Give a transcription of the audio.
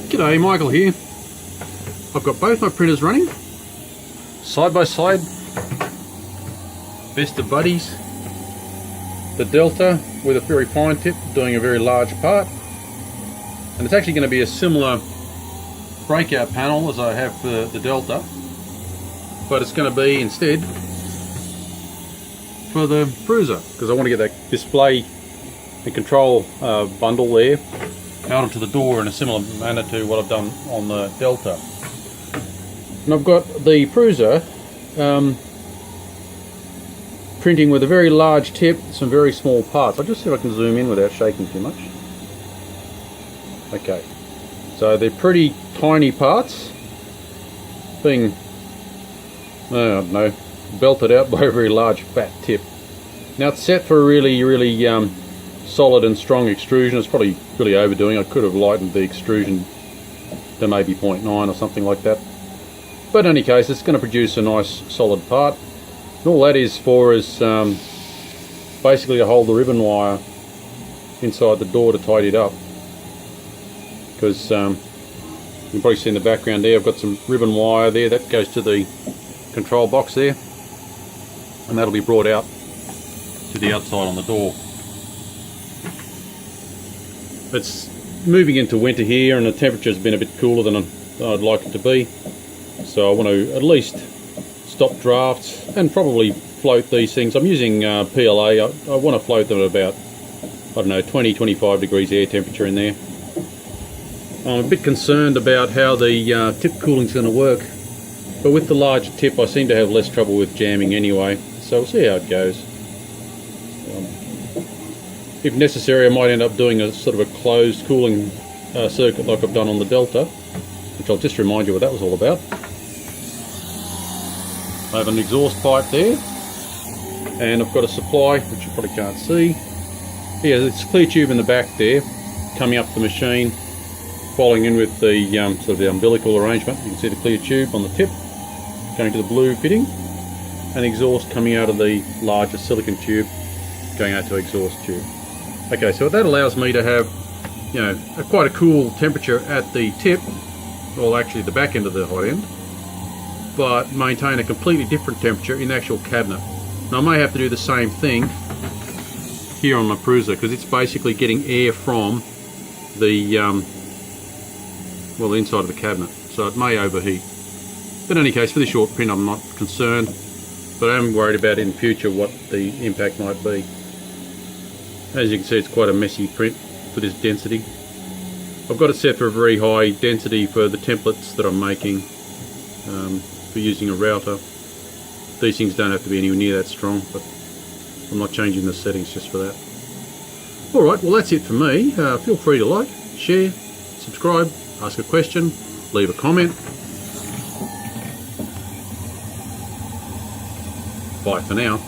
G'day, Michael here. I've got both my printers running, side by side. Best of buddies. The Delta with a very fine tip doing a very large part. And it's actually going to be a similar breakout panel as I have for the Delta. But it's going to be instead for the Cruiser, because I want to get that display and control bundle there out onto the door in a similar manner to what I've done on the Delta. And I've got the Cruiser printing with a very large tip, some very small parts. I'll just see if I can zoom in without shaking too much. Okay, so they're pretty tiny parts being, I don't know, belted out by a very large fat tip. Now it's set for a really solid and strong extrusion. It's probably really overdoing. I could have lightened the extrusion to maybe 0.9 or something like that. But in any case, it's going to produce a nice solid part. And all that is for is basically to hold the ribbon wire inside the door to tidy it up. Because you can probably see in the background there, I've got some ribbon wire there that goes to the control box there, and that'll be brought out to the outside on the door. It's moving into winter here, and the temperature's been a bit cooler than I'd like it to be, so I want to at least stop drafts and probably float these things. I'm using PLA. I want to float them at about, I don't know, 20-25 degrees air temperature in there. I'm a bit concerned about how the tip cooling is going to work, but with the large tip I seem to have less trouble with jamming anyway, so we'll see how it goes. If necessary, I might end up doing a sort of a closed cooling circuit like I've done on the Delta, which I'll just remind you what that was all about. I have an exhaust pipe there, and I've got a supply, which you probably can't see. Yeah, it's a clear tube in the back there, coming up the machine, following in with the sort of the umbilical arrangement. You can see the clear tube on the tip, going to the blue fitting, and exhaust coming out of the larger silicon tube, going out to exhaust tube. Okay, so that allows me to have, you know, quite a cool temperature at the tip, well actually the back end of the hot end, but maintain a completely different temperature in the actual cabinet. Now I may have to do the same thing here on my Cruiser, because it's basically getting air from the well, the inside of the cabinet, so it may overheat. But in any case, for this short print I'm not concerned, but I am worried about in future what the impact might be. As you can see, it's quite a messy print for this density. I've got it set for a very high density for the templates that I'm making for using a router. These things don't have to be anywhere near that strong, but I'm not changing the settings just for that. Alright, well that's it for me. Feel free to like, share, subscribe, ask a question, leave a comment. Bye for now.